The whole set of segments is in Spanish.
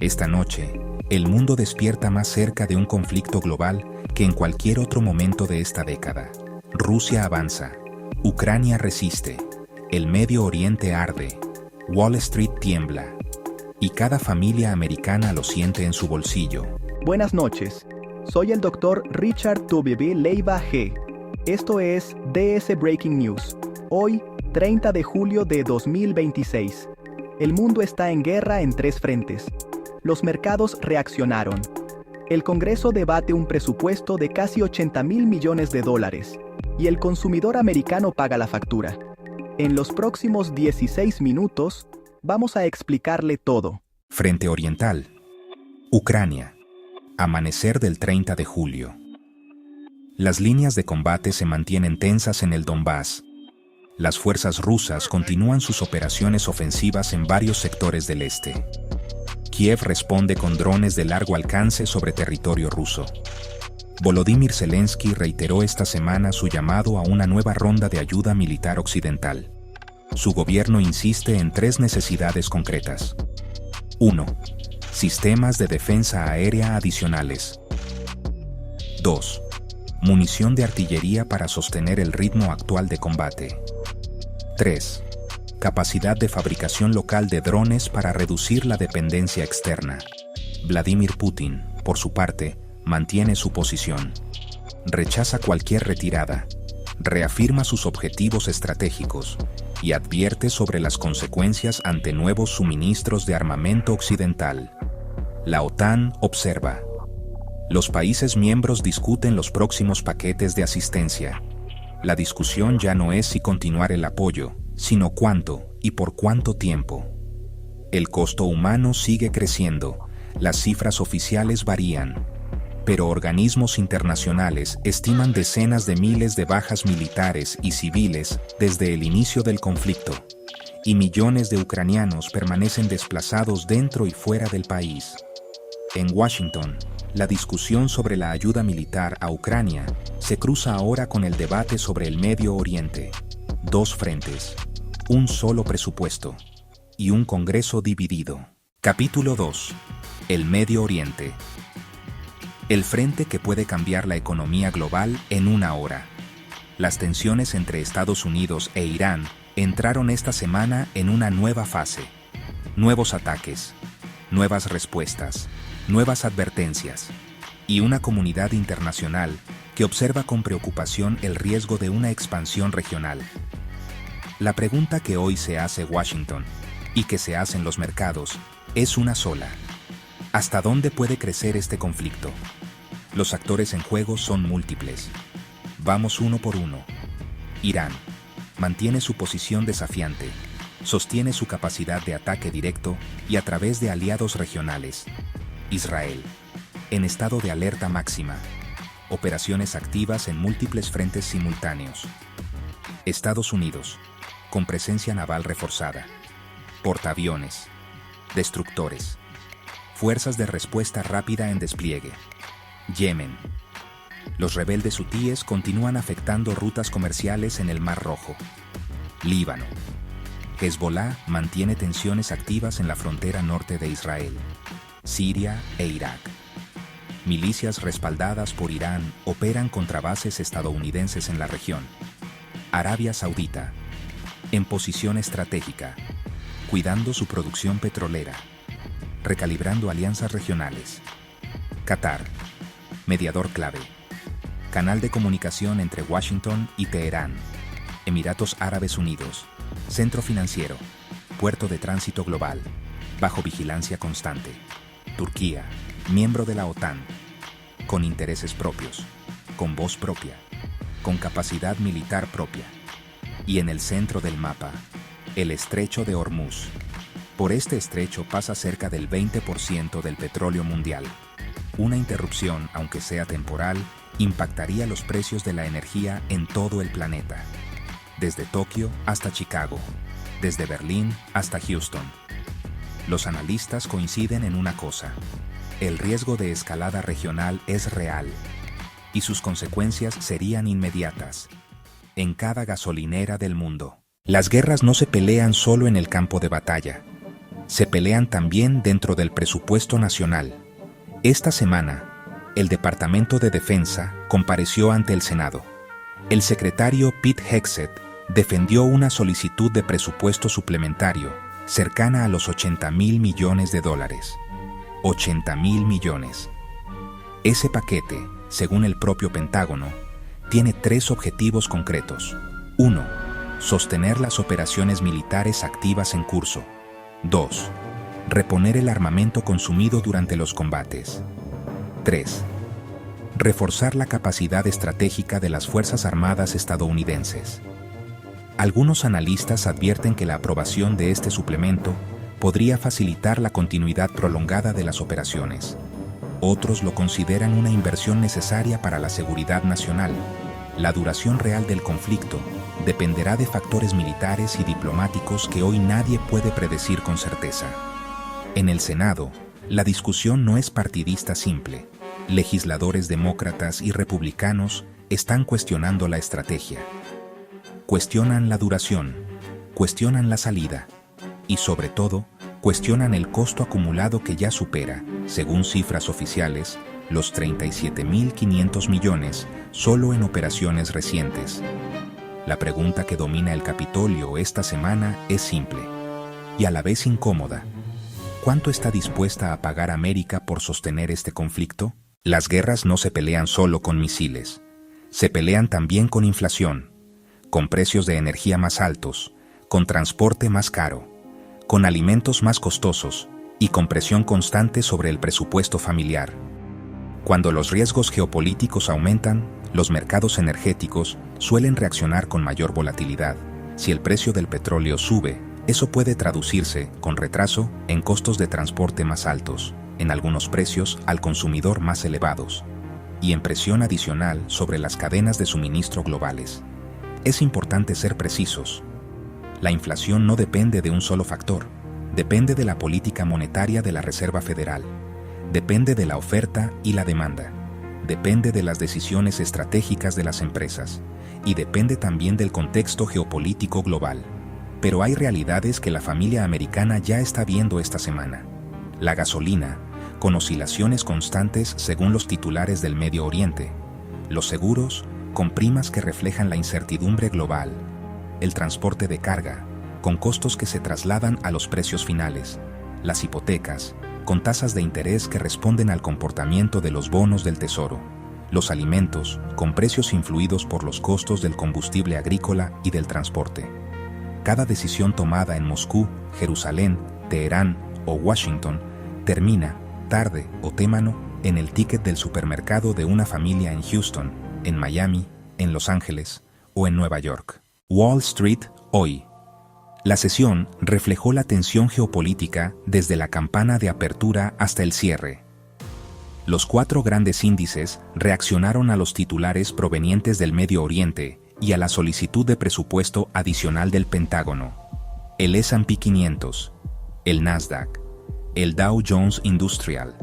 Esta noche, el mundo despierta más cerca de un conflicto global que en cualquier otro momento de esta década. Rusia avanza, Ucrania resiste, el Medio Oriente arde, Wall Street tiembla, y cada familia americana lo siente en su bolsillo. Buenas noches, soy el Dr. Richard W. Leiva G. Esto es DS Breaking News. Hoy, 30 de julio de 2026. El mundo está en guerra en 3 frentes. Los mercados reaccionaron. El Congreso debate un presupuesto de casi $80.000 millones y el consumidor americano paga la factura. En los próximos 16 minutos, vamos a explicarle todo. Frente Oriental. Ucrania. Amanecer del 30 de julio. Las líneas de combate se mantienen tensas en el Donbass. Las fuerzas rusas continúan sus operaciones ofensivas en varios sectores del este. Kiev responde con drones de largo alcance sobre territorio ruso. Volodymyr Zelensky reiteró esta semana su llamado a una nueva ronda de ayuda militar occidental. Su gobierno insiste en 3 necesidades concretas. 1. Sistemas de defensa aérea adicionales. 2. Munición de artillería para sostener el ritmo actual de combate. 3. Capacidad de fabricación local de drones para reducir la dependencia externa. Vladimir Putin, por su parte, mantiene su posición. Rechaza cualquier retirada, reafirma sus objetivos estratégicos y advierte sobre las consecuencias ante nuevos suministros de armamento occidental. La OTAN observa. Los países miembros discuten los próximos paquetes de asistencia. La discusión ya no es si continuar el apoyo, sino cuánto y por cuánto tiempo. El costo humano sigue creciendo, las cifras oficiales varían, pero organismos internacionales estiman decenas de miles de bajas militares y civiles desde el inicio del conflicto, y millones de ucranianos permanecen desplazados dentro y fuera del país. En Washington, la discusión sobre la ayuda militar a Ucrania se cruza ahora con el debate sobre el Medio Oriente. 2 frentes, un solo presupuesto y un Congreso dividido. Capítulo 2. El Medio Oriente. El frente que puede cambiar la economía global en una hora. Las tensiones entre Estados Unidos e Irán entraron esta semana en una nueva fase. Nuevos ataques, nuevas respuestas, nuevas advertencias y una comunidad internacional que observa con preocupación el riesgo de una expansión regional. La pregunta que hoy se hace Washington y que se hacen los mercados es una sola. ¿Hasta dónde puede crecer este conflicto? Los actores en juego son múltiples. Vamos uno por uno. Irán mantiene su posición desafiante, sostiene su capacidad de ataque directo y a través de aliados regionales. Israel, en estado de alerta máxima, operaciones activas en múltiples frentes simultáneos. Estados Unidos, con presencia naval reforzada, portaaviones, destructores, fuerzas de respuesta rápida en despliegue. Yemen. Los rebeldes hutíes continúan afectando rutas comerciales en el Mar Rojo. Líbano. Hezbolá mantiene tensiones activas en la frontera norte de Israel, Siria e Irak. Milicias respaldadas por Irán operan contra bases estadounidenses en la región. Arabia Saudita, en posición estratégica, cuidando su producción petrolera, recalibrando alianzas regionales. Qatar, mediador clave, canal de comunicación entre Washington y Teherán. Emiratos Árabes Unidos, centro financiero, puerto de tránsito global, bajo vigilancia constante. Turquía, miembro de la OTAN, con intereses propios, con voz propia, con capacidad militar propia. Y en el centro del mapa, el estrecho de Hormuz. Por este estrecho pasa cerca del 20% del petróleo mundial. Una interrupción, aunque sea temporal, impactaría los precios de la energía en todo el planeta. Desde Tokio hasta Chicago, desde Berlín hasta Houston. Los analistas coinciden en una cosa: el riesgo de escalada regional es real, y sus consecuencias serían inmediatas, en cada gasolinera del mundo. Las guerras no se pelean solo en el campo de batalla. se pelean también dentro del presupuesto nacional. Esta semana, el Departamento de Defensa compareció ante el Senado. El secretario Pete Hegseth defendió una solicitud de presupuesto suplementario cercana a los $80,000 millones. $80,000 millones. Ese paquete, según el propio Pentágono, tiene 3 objetivos concretos. 1. Sostener las operaciones militares activas en curso. 2. Reponer el armamento consumido durante los combates. 3. Reforzar la capacidad estratégica de las Fuerzas Armadas estadounidenses. Algunos analistas advierten que la aprobación de este suplemento podría facilitar la continuidad prolongada de las operaciones. Otros lo consideran una inversión necesaria para la seguridad nacional. La duración real del conflicto dependerá de factores militares y diplomáticos que hoy nadie puede predecir con certeza. En el Senado, la discusión no es partidista simple. Legisladores demócratas y republicanos están cuestionando la estrategia. Cuestionan la duración, cuestionan la salida y, sobre todo, cuestionan el costo acumulado que ya supera, según cifras oficiales, los $37,500 millones solo en operaciones recientes. La pregunta que domina el Capitolio esta semana es simple y a la vez incómoda. ¿Cuánto está dispuesta a pagar América por sostener este conflicto? Las guerras no se pelean solo con misiles. Se pelean también con inflación, con precios de energía más altos, con transporte más caro, con alimentos más costosos y con presión constante sobre el presupuesto familiar. Cuando los riesgos geopolíticos aumentan, los mercados energéticos suelen reaccionar con mayor volatilidad. Si el precio del petróleo sube, eso puede traducirse, con retraso, en costos de transporte más altos, en algunos precios al consumidor más elevados, y en presión adicional sobre las cadenas de suministro globales. Es importante ser precisos. La inflación no depende de un solo factor, depende de la política monetaria de la Reserva Federal, depende de la oferta y la demanda, depende de las decisiones estratégicas de las empresas, y depende también del contexto geopolítico global. Pero hay realidades que la familia americana ya está viendo esta semana. La gasolina, con oscilaciones constantes según los titulares del Medio Oriente, los seguros, con primas que reflejan la incertidumbre global, el transporte de carga, con costos que se trasladan a los precios finales, las hipotecas, con tasas de interés que responden al comportamiento de los bonos del Tesoro, los alimentos, con precios influidos por los costos del combustible agrícola y del transporte. Cada decisión tomada en Moscú, Jerusalén, Teherán o Washington termina, tarde o temprano, en el ticket del supermercado de una familia en Houston, en Miami, en Los Ángeles o en Nueva York. Wall Street hoy. La sesión reflejó la tensión geopolítica desde la campana de apertura hasta el cierre. Los 4 grandes índices reaccionaron a los titulares provenientes del Medio Oriente y a la solicitud de presupuesto adicional del Pentágono. El S&P 500, el Nasdaq, el Dow Jones Industrial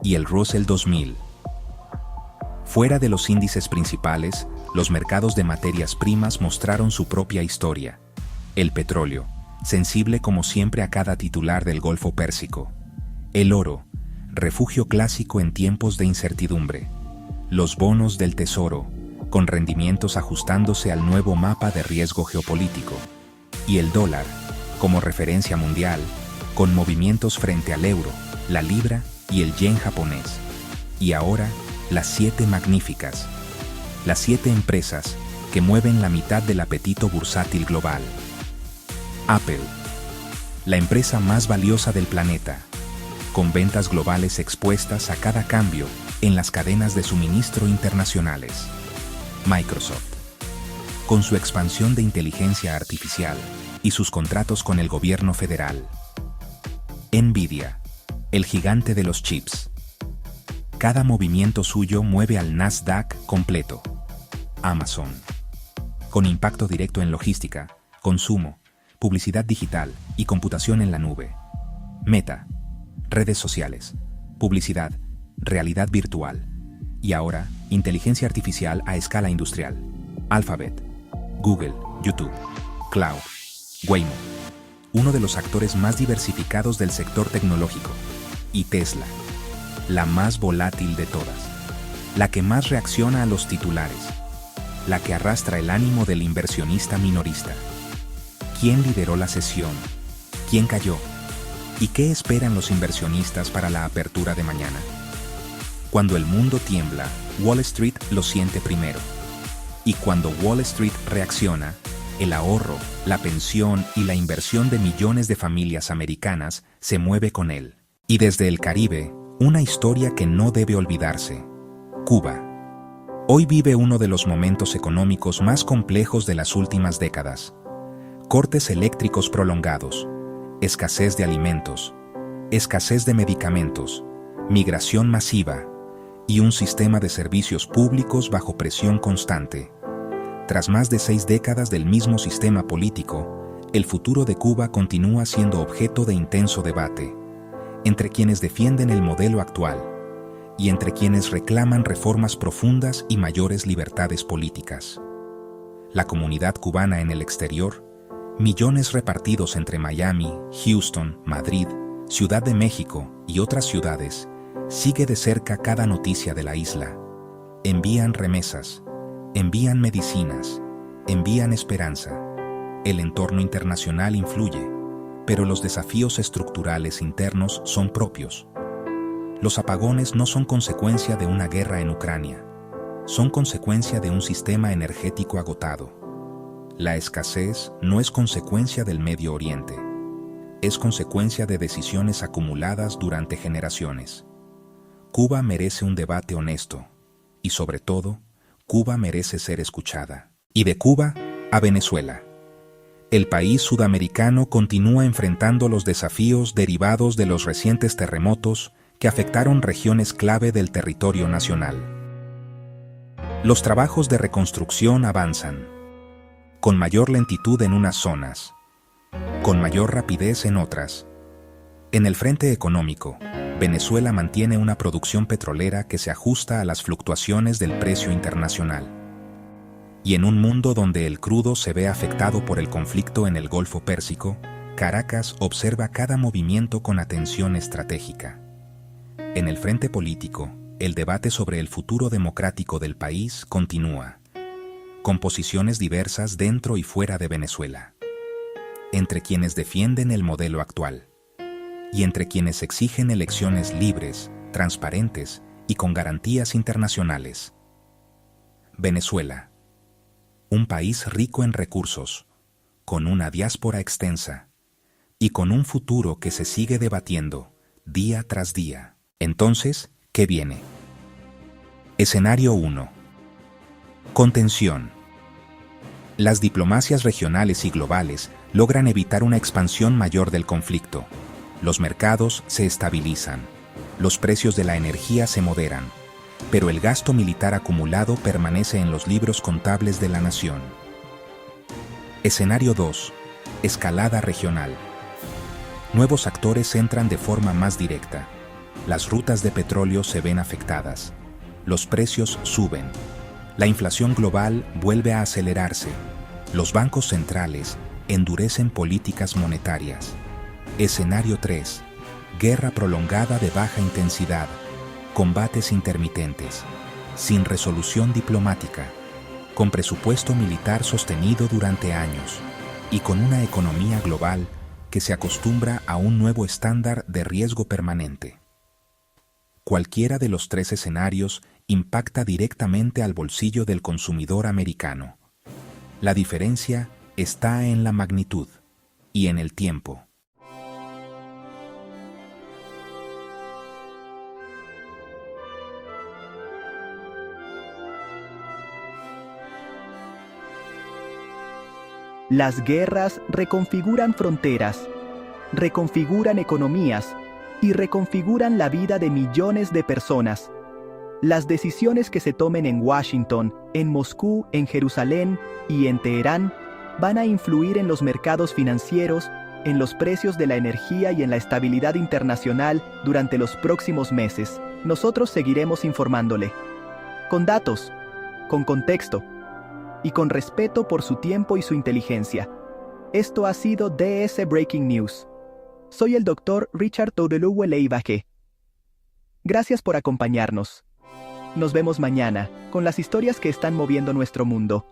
y el Russell 2000. Fuera de los índices principales, los mercados de materias primas mostraron su propia historia. El petróleo, sensible como siempre a cada titular del Golfo Pérsico. El oro, refugio clásico en tiempos de incertidumbre. Los bonos del Tesoro, con rendimientos ajustándose al nuevo mapa de riesgo geopolítico. Y el dólar, como referencia mundial, con movimientos frente al euro, la libra y el yen japonés. Y ahora, las 7 magníficas. Las 7 empresas que mueven la mitad del apetito bursátil global. Apple, la empresa más valiosa del planeta, con ventas globales expuestas a cada cambio en las cadenas de suministro internacionales. Microsoft, con su expansión de inteligencia artificial y sus contratos con el gobierno federal. Nvidia, el gigante de los chips. Cada movimiento suyo mueve al Nasdaq completo. Amazon, con impacto directo en logística, consumo, publicidad digital y computación en la nube. Meta, redes sociales, publicidad, realidad virtual. Y ahora, inteligencia artificial a escala industrial. Alphabet, Google, YouTube, Cloud, Waymo. uno de los actores más diversificados del sector tecnológico, y Tesla, la más volátil de todas, la que más reacciona a los titulares, la que arrastra el ánimo del inversionista minorista. ¿Quién lideró la sesión? ¿Quién cayó? ¿Y qué esperan los inversionistas para la apertura de mañana? Cuando el mundo tiembla, Wall Street lo siente primero. Y cuando Wall Street reacciona, el ahorro, la pensión y la inversión de millones de familias americanas se mueve con él. Y desde el Caribe, una historia que no debe olvidarse: Cuba. Hoy vive uno de los momentos económicos más complejos de las últimas décadas. Cortes eléctricos prolongados, escasez de alimentos, escasez de medicamentos, migración masiva y un sistema de servicios públicos bajo presión constante. Tras más de 6 décadas del mismo sistema político, el futuro de Cuba continúa siendo objeto de intenso debate, entre quienes defienden el modelo actual y entre quienes reclaman reformas profundas y mayores libertades políticas. La comunidad cubana en el exterior, millones repartidos entre Miami, Houston, Madrid, Ciudad de México y otras ciudades, sigue de cerca cada noticia de la isla. Envían remesas, envían medicinas, envían esperanza. El entorno internacional influye, pero los desafíos estructurales internos son propios. Los apagones no son consecuencia de una guerra en Ucrania, son consecuencia de un sistema energético agotado. La escasez no es consecuencia del Medio Oriente, es consecuencia de decisiones acumuladas durante generaciones. Cuba merece un debate honesto, y sobre todo, Cuba merece ser escuchada. Y de Cuba a Venezuela. El país sudamericano continúa enfrentando los desafíos derivados de los recientes terremotos que afectaron regiones clave del territorio nacional. Los trabajos de reconstrucción avanzan, con mayor lentitud en unas zonas, con mayor rapidez en otras. En el frente económico, Venezuela mantiene una producción petrolera que se ajusta a las fluctuaciones del precio internacional. Y en un mundo donde el crudo se ve afectado por el conflicto en el Golfo Pérsico, Caracas observa cada movimiento con atención estratégica. En el frente político, el debate sobre el futuro democrático del país continúa, con posiciones diversas dentro y fuera de Venezuela, entre quienes defienden el modelo actual y entre quienes exigen elecciones libres, transparentes y con garantías internacionales. Venezuela, un país rico en recursos, con una diáspora extensa y con un futuro que se sigue debatiendo día tras día. Entonces, ¿qué viene? Escenario 1. Contención. Las diplomacias regionales y globales logran evitar una expansión mayor del conflicto. Los mercados se estabilizan, los precios de la energía se moderan, pero el gasto militar acumulado permanece en los libros contables de la nación. Escenario 2. Escalada regional. Nuevos actores entran de forma más directa. Las rutas de petróleo se ven afectadas. Los precios suben. La inflación global vuelve a acelerarse. Los bancos centrales endurecen políticas monetarias. Escenario 3. Guerra prolongada de baja intensidad. Combates intermitentes. Sin resolución diplomática. Con presupuesto militar sostenido durante años. Y con una economía global que se acostumbra a un nuevo estándar de riesgo permanente. Cualquiera de los 3 escenarios impacta directamente al bolsillo del consumidor americano. La diferencia está en la magnitud y en el tiempo. Las guerras reconfiguran fronteras, reconfiguran economías y reconfiguran la vida de millones de personas. Las decisiones que se tomen en Washington, en Moscú, en Jerusalén y en Teherán van a influir en los mercados financieros, en los precios de la energía y en la estabilidad internacional durante los próximos meses. Nosotros seguiremos informándole, con datos, con contexto y con respeto por su tiempo y su inteligencia. Esto ha sido DS Breaking News. Soy el Dr. Richard W. Leiva G. Gracias por acompañarnos. Nos vemos mañana, con las historias que están moviendo nuestro mundo.